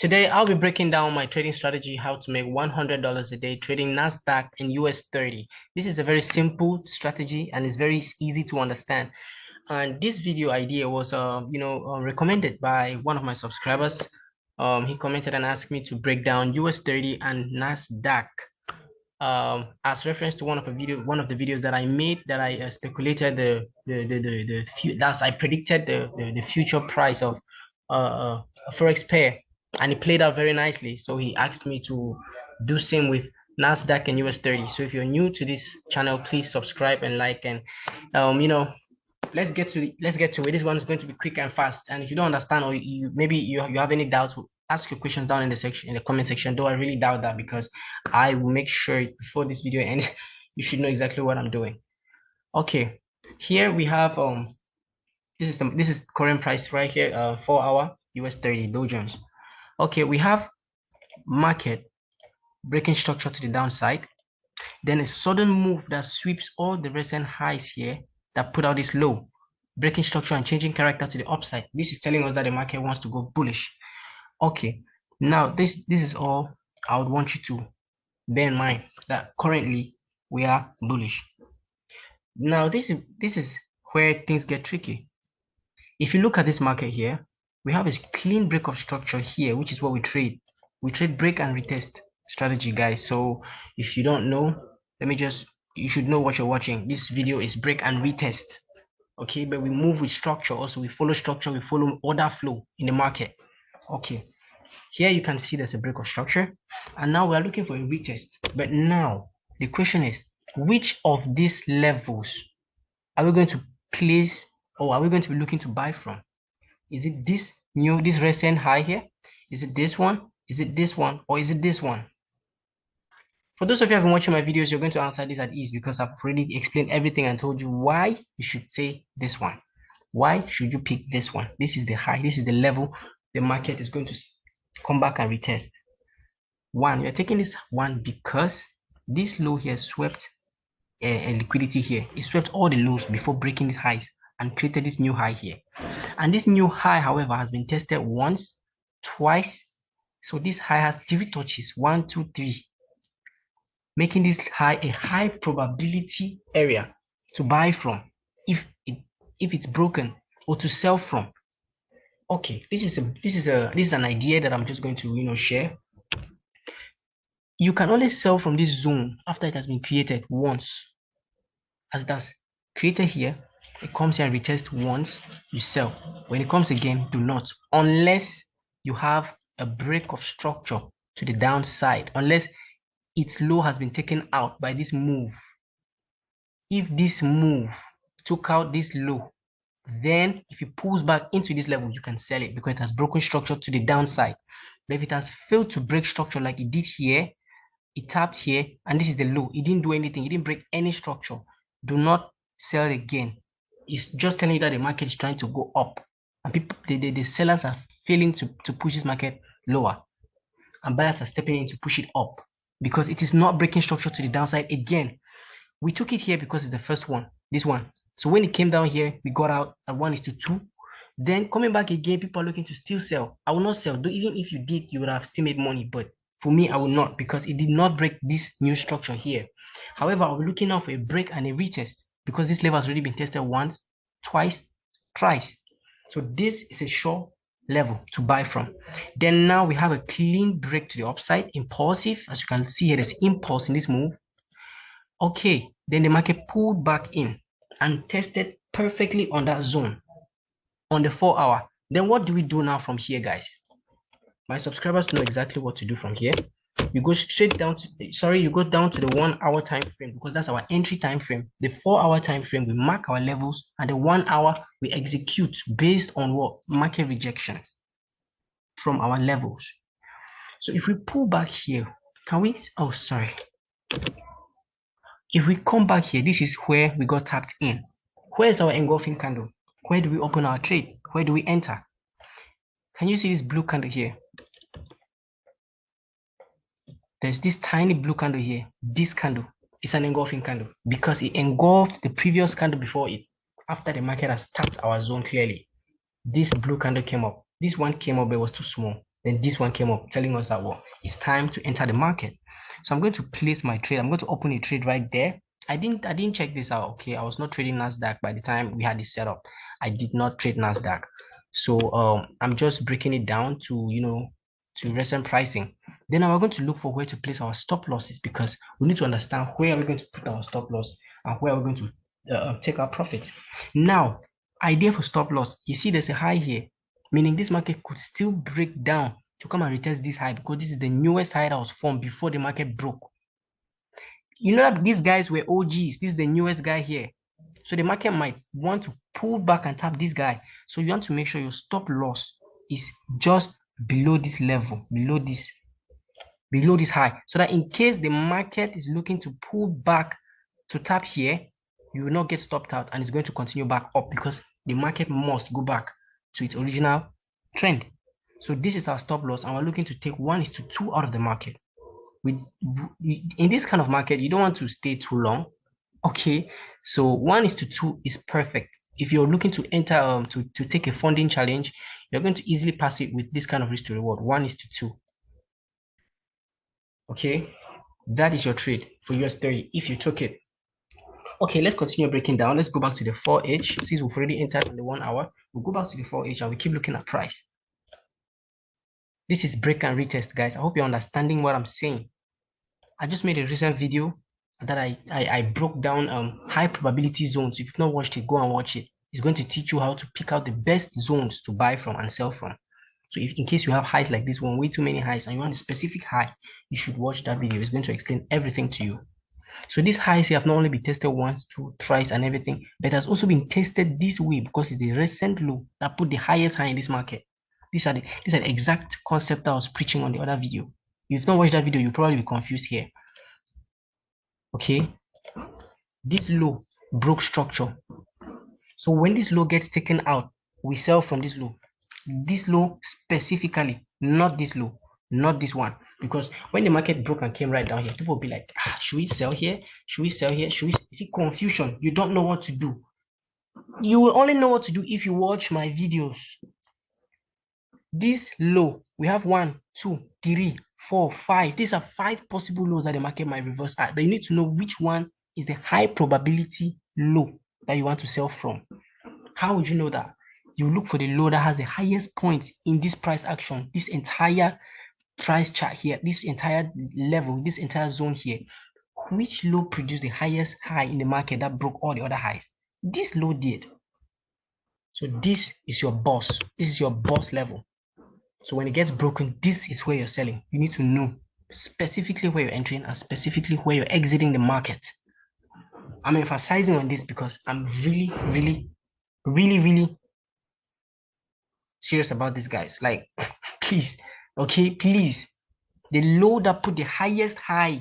Today, I'll be breaking down my trading strategy, how to make $100 a day trading NASDAQ and US30. This is a very simple strategy and it's very easy to understand. And this video idea was, recommended by one of my subscribers. He commented and asked me to break down US30 and NASDAQ as reference to one of the videos that I made that I speculated I predicted the future price of a Forex pair, and it played out very nicely. So he asked me to do same with NASDAQ and US30. So if you're new to this channel, please subscribe and like, and let's get to it. This one is going to be quick and fast. And if you don't understand, or maybe you have any doubts, ask your questions down in the comment section. Though I really doubt that, because I will make sure before this video ends, you should know exactly what I'm doing. Okay, here we have this is current price right here, 4-hour US30 Dow Jones. Okay, we have market breaking structure to the downside, then a sudden move that sweeps all the recent highs here that put out this low, breaking structure and changing character to the upside. This is telling us that the market wants to go bullish. Okay, now this is all I would want you to bear in mind, that currently we are bullish. Now this is where things get tricky. If you look at this market here, we have a clean break of structure here, which is what we trade. We trade break and retest strategy, guys. So if you don't know, you should know what you're watching. This video is break and retest. Okay, but we move with structure also. We follow structure, we follow order flow in the market. Okay, here you can see there's a break of structure, and now we're looking for a retest. But now the question is, which of these levels are we going to place, or are we going to be looking to buy from? Is it this recent high here? Is it this one? Is it this one? Or is it this one? For those of you who have been watching my videos, you're going to answer this at ease, because I've already explained everything and told you why you should say this one. Why should you pick this one? This is the high. This is the level the market is going to come back and retest. One, you're taking this one because this low here swept a liquidity here. It swept all the lows before breaking these highs and created this new high here. And this new high, however, has been tested once, twice. So this high has 3 touches, 1, 2, 3, making this high a high probability area to buy from if it's broken, or to sell from. Okay, this is an idea that I'm just going to share. You can only sell from this zone after it has been created once. As that's created here, it comes here and retest once, you sell. When it comes again, do not, unless you have a break of structure to the downside, unless its low has been taken out by this move. If this move took out this low, then if it pulls back into this level, you can sell it because it has broken structure to the downside. But if it has failed to break structure like it did here, it tapped here, and this is the low, it didn't do anything, it didn't break any structure, do not sell again. It's just telling you that the market is trying to go up, and people, the sellers are failing to push this market lower, and buyers are stepping in to push it up because it is not breaking structure to the downside again. We took it here because it's the first one, this one. So when it came down here, we got out at 1:2. Then coming back again, people are looking to still sell. I will not sell. Even if you did, you would have still made money. But for me, I will not, because it did not break this new structure here. However, I'll be looking out for a break and a retest, because this level has already been tested once, twice, thrice. So this is a sure level to buy from. Then now we have a clean break to the upside, impulsive. As you can see here, there's impulse in this move. Okay, then the market pulled back in and tested perfectly on that zone on the 4-hour. Then what do we do now from here, guys? My subscribers know exactly what to do from here. You go straight down to, you go down to the 1-hour time frame, because that's our entry time frame. The 4-hour time frame, we mark our levels, and the 1-hour we execute based on what? Market rejections from our levels. So if we pull back here, can we? Oh, sorry. If we come back here, this is where we got tapped in. Where is our engulfing candle? Where do we open our trade? Where do we enter? Can you see this blue candle here? There's this tiny blue candle here. This candle is an engulfing candle because it engulfed the previous candle before it, after the market has tapped our zone clearly. This blue candle came up. This one came up, but it was too small. Then this one came up telling us that, well, it's time to enter the market. So I'm going to place my trade. I'm going to open a trade right there. I didn't check this out. Okay, I was not trading NASDAQ by the time we had this set up. I did not trade NASDAQ. So I'm just breaking it down to, to recent pricing. Then we're going to look for where to place our stop losses, because we need to understand where we're going to put our stop loss and where we're going to take our profit. Now, idea for stop loss. You see, there's a high here, meaning this market could still break down to come and retest this high, because this is the newest high that was formed before the market broke. You know that these guys were OGs. This is the newest guy here. So the market might want to pull back and tap this guy. So you want to make sure your stop loss is just below this level, below this high, so that in case the market is looking to pull back to tap here, you will not get stopped out and it's going to continue back up, because the market must go back to its original trend. So this is our stop loss, and we're looking to take 1:2 out of the market. In this kind of market, you don't want to stay too long. Okay, so 1:2 is perfect. If you're looking to enter to take a funding challenge, you're going to easily pass it with this kind of risk to reward, 1:2. Okay, that is your trade for US30 if you took it. Okay, let's continue breaking down. Let's go back to the 4H. Since we've already entered in the 1 hour, we'll go back to the 4H and we keep looking at price. This is break and retest, guys. I hope you're understanding what I'm saying. I just made a recent video that I broke down high probability zones. If you've not watched it, go and watch it. It's going to teach you how to pick out the best zones to buy from and sell from. So if in case you have highs like this one, way too many highs, and you want a specific high, you should watch that video. It's going to explain everything to you. So these highs here have not only been tested once, two, thrice, and everything, but has also been tested this way because it's the recent low that put the highest high in this market. These are the exact concept I was preaching on the other video. If you've not watched that video, you'll probably be confused here. Okay, this low broke structure. So when this low gets taken out, we sell from this low. This low specifically, not this low, not this one. Because when the market broke and came right down here, people will be like, should we sell here? Should we sell here? Should we see confusion? You don't know what to do. You will only know what to do if you watch my videos. This low, we have 1, 2, 3, 4, 5. These are 5 possible lows that the market might reverse at. But you need to know which one is the high probability low that you want to sell from. How would you know that? You look for the low that has the highest point in this price action, this entire price chart here, this entire level, this entire zone here. Which low produced the highest high in the market that broke all the other highs? This low did. So this is your boss. This is your boss level. So when it gets broken, this is where you're selling. You need to know specifically where you're entering and specifically where you're exiting the market. I'm emphasizing on this because I'm really serious about this, guys. Like, please, okay, please. The low that put the highest high,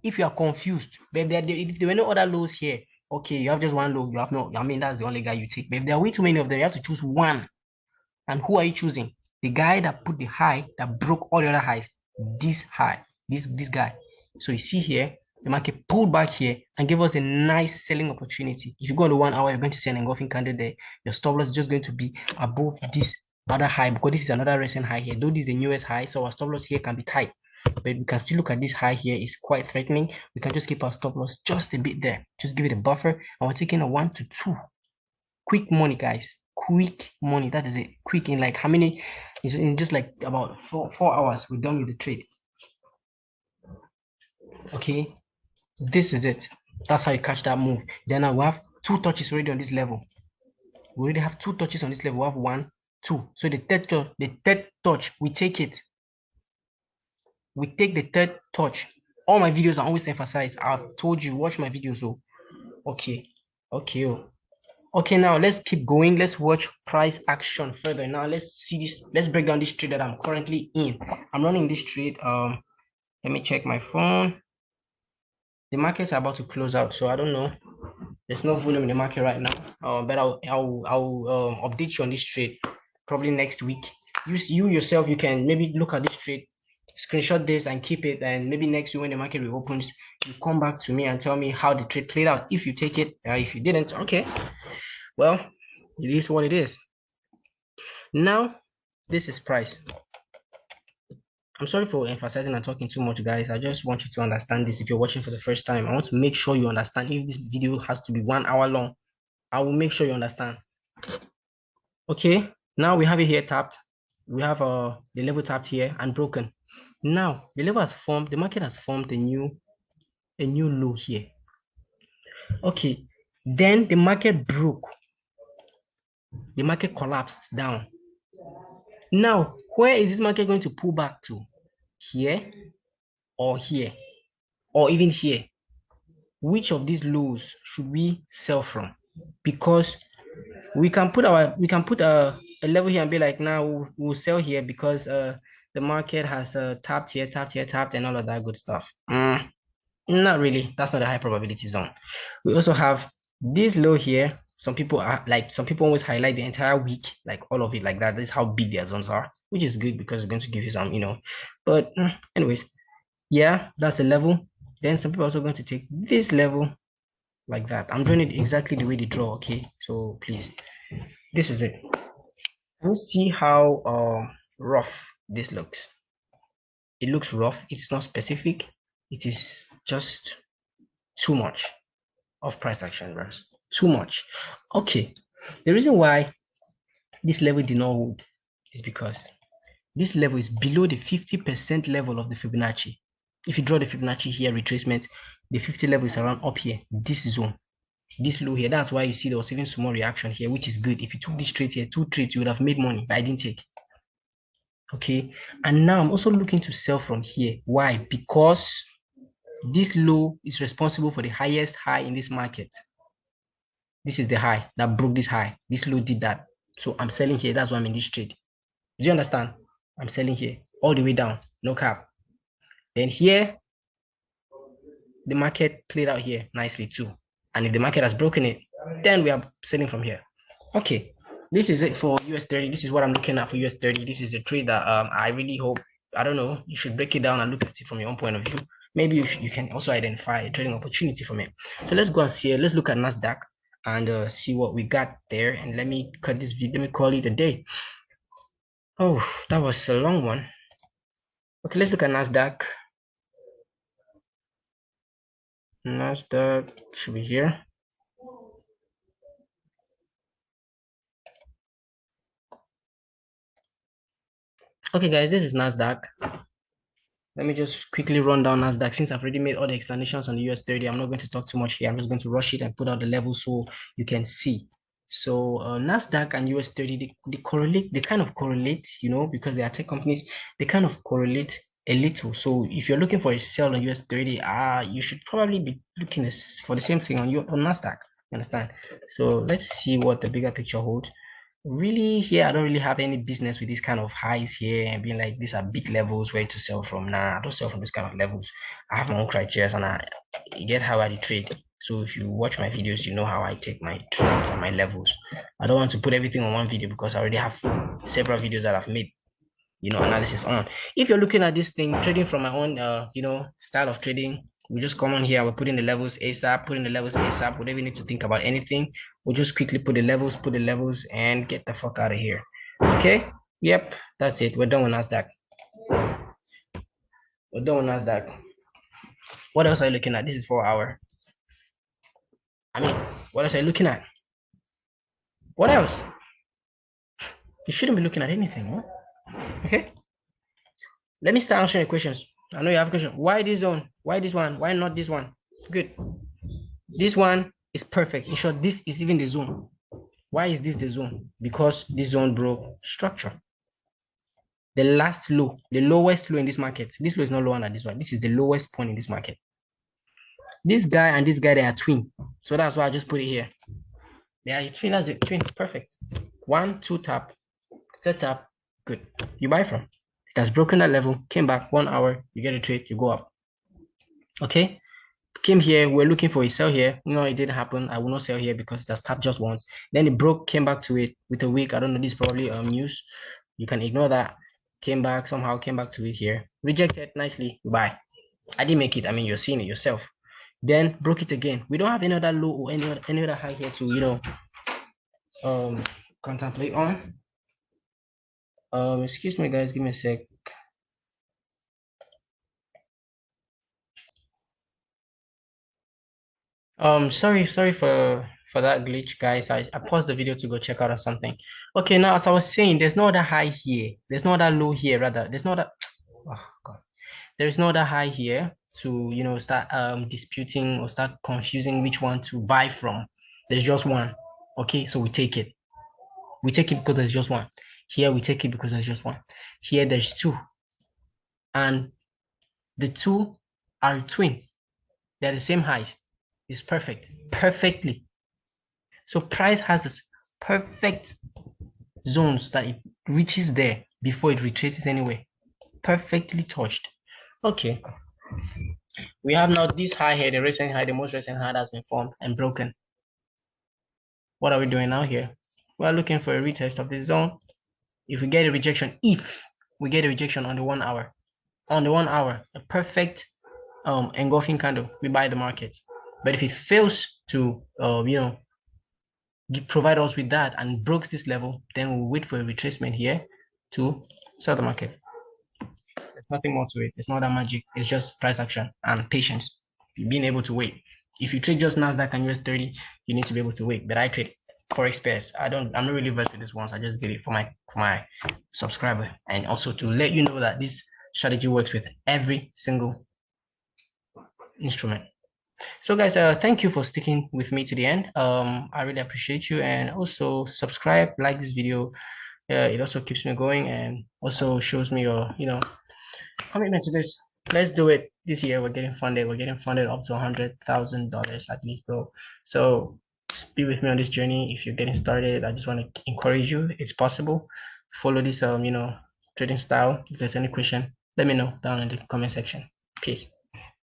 if you are confused, but if there were no other lows here, okay, you have just one low, you have no, I mean, that's the only guy you take. But if there are way too many of them, you have to choose one. And who are you choosing? The guy that put the high that broke all the other highs. This high, this guy. So you see here, the market pulled back here and gave us a nice selling opportunity. If you go on the 1 hour, you're going to see an engulfing candle there. Your stop loss is just going to be above this other high, because this is another recent high here. Though this is the newest high, so our stop loss here can be tight. But we can still look at this high here. It's quite threatening. We can just keep our stop loss just a bit there. Just give it a buffer. And we're taking a 1:2. Quick money, guys. Quick money. That is it. Quick in like how many? In just like about 4 hours, we're done with the trade. Okay, this is it. That's how you catch that move. Then we have 2 touches already on this level. We already have 2 touches on this level. We have 1, 2. So the third touch, we take it. We take the third touch. All my videos are always emphasized. I've told you, watch my videos. So okay. Okay, now let's keep going. Let's watch price action further. Now let's see this. Let's break down this trade that I'm currently in. I'm running this trade. Let me check my phone. The markets are about to close out, so I don't know. There's no volume in the market right now. But I'll update you on this trade probably next week. You yourself, you can maybe look at this trade, screenshot this and keep it, and maybe next week when the market reopens, you come back to me and tell me how the trade played out. If you take it, if you didn't, okay. Well, it is what it is. Now, this is price. I'm sorry for emphasizing and talking too much, guys. I just want you to understand this. If you're watching for the first time, I want to make sure you understand. If this video has to be 1 hour long, I will make sure you understand. Okay, now we have it here tapped. We have the level tapped here and broken. Now the level has formed, the market has formed a new low here. Okay, then the market broke, the market collapsed down. Now, where is this market going to pull back to? Here or here or even here? Which of these lows should we sell from? Because we can put a level here and be like, now we'll sell here because the market has tapped here, tapped, and all of that good stuff. Not really. That's not a high probability zone. We also have this low here. Some people always highlight the entire week, like all of it like that. This is how big their zones are, which is good because it's going to give you some, But anyways, yeah, that's a level. Then some people are also going to take this level like that. I'm drawing it exactly the way they draw, okay? So please, this is it. Let's see how rough this looks. It looks rough. It's not specific. It is just too much of price action, bros. Too much. Okay. The reason why this level did not hold is because this level is below the 50% level of the Fibonacci. If you draw the Fibonacci here, retracement, the 50 level is around up here, this zone, this low here. That's why you see there was even small reaction here, which is good. If you took this trade here, 2 trades, you would have made money, but I didn't take. Okay. And now I'm also looking to sell from here. Why? Because this low is responsible for the highest high in this market. This is the high that broke this high. This low did that. So I'm selling here. That's why I'm in this trade. Do you understand? I'm selling here all the way down. No cap. Then here, the market played out here nicely too. And if the market has broken it, then we are selling from here. Okay. This is it for US30. This is what I'm looking at for US30. This is the trade that I really hope, I don't know, you should break it down and look at it from your own point of view. Maybe you can also identify a trading opportunity from it. So let's go and see it. Let's look at NASDAQ and see what we got there. And let me cut this video. Let me call it a day. Oh, that was a long one. Okay, let's look at NASDAQ. NASDAQ should be here. Okay, guys, this is NASDAQ. Let me just quickly run down NASDAQ. Since I've already made all the explanations on the US30, I'm not going to talk too much here. I'm just going to rush it and put out the levels so you can see. So NASDAQ and US30, they correlate, they kind of correlate, because they are tech companies, they kind of correlate a little. So if you're looking for a sell on US30, you should probably be looking for the same thing on NASDAQ. You understand? So let's see what the bigger picture holds. Really, here I don't really have any business with these kind of highs here and being like these are big levels where to sell from. Nah, I don't sell from this kind of levels. I have my own criteria and I get how I trade. So if you watch my videos, you know how I take my trades and my levels. I don't want to put everything on one video because I already have several videos that I've made, analysis on. If you're looking at this thing, trading from my own, style of trading, we just come on here, we're putting the levels ASAP, whatever you need to think about anything, we'll just quickly put the levels, and get the fuck out of here. Okay? Yep, that's it. We're done with NASDAQ. What else are you looking at? This is 4 hour. What else are you looking at? What else? You shouldn't be looking at anything, huh? Okay? Let me start answering your questions. I know you have a question. Why this zone? Why this one? Why not this one? Good. This one is perfect. In short, this is even the zone. Why is this the zone? Because this zone broke structure. The last low, the lowest low in this market. This low is not lower than this one. This is the lowest point in this market. This guy and this guy, they are twin. So that's why I just put it here. They are twin. That's it. Twin. Perfect. 1, 2 tap. Third tap. Good. You buy from. It has broken that level. Came back 1 hour. You get a trade. You go up. Okay. Came here, we're looking for a sell here. No, it didn't happen. I will not sell here because that's tapped just once. Then it broke, came back to it with a wick. I don't know, this is probably news. You can ignore that. Came back to it here. Rejected nicely. Bye. I didn't make it. You're seeing it yourself. Then broke it again. We don't have any other low or any other high here to contemplate on. Excuse me guys, give me a sec. Sorry for that glitch, guys. I paused the video to go check out on something. Okay, now as I was saying, there's no other high here. There's no other low here, rather. There's no other. Oh God. There is no other high here to start disputing or start confusing which one to buy from. There's just one. Okay, so we take it. We take it because there's just one. Here we take it because there's just one. Here there's two, and the two are twin. They're the same height. It's perfect, perfectly. So price has this perfect zones that it reaches there before it retraces anyway. Perfectly touched. Okay. We have now this high here, the recent high, the most recent high has been formed and broken. What are we doing now here? We're looking for a retest of this zone. If we get a rejection, if we get a rejection on the 1 hour, a perfect engulfing candle, we buy the market. But if it fails to provide us with that and breaks this level, then we'll wait for a retracement here to sell the market. There's nothing more to it. It's not that magic. It's just price action and patience. Being able to wait. If you trade just NASDAQ and US30, you need to be able to wait. But I trade Forex pairs. I'm not really versed with this ones. I just did it for my subscriber. And also to let you know that this strategy works with every single instrument. So guys, thank you for sticking with me to the end. I really appreciate you, and also subscribe, like this video. It also keeps me going and also shows me your commitment to this. Let's do it this year. We're getting funded. We're getting funded up to $100,000 at least, bro. So be with me on this journey. If you're getting started, I just want to encourage you. It's possible. Follow this trading style. If there's any question, let me know down in the comment section. Peace.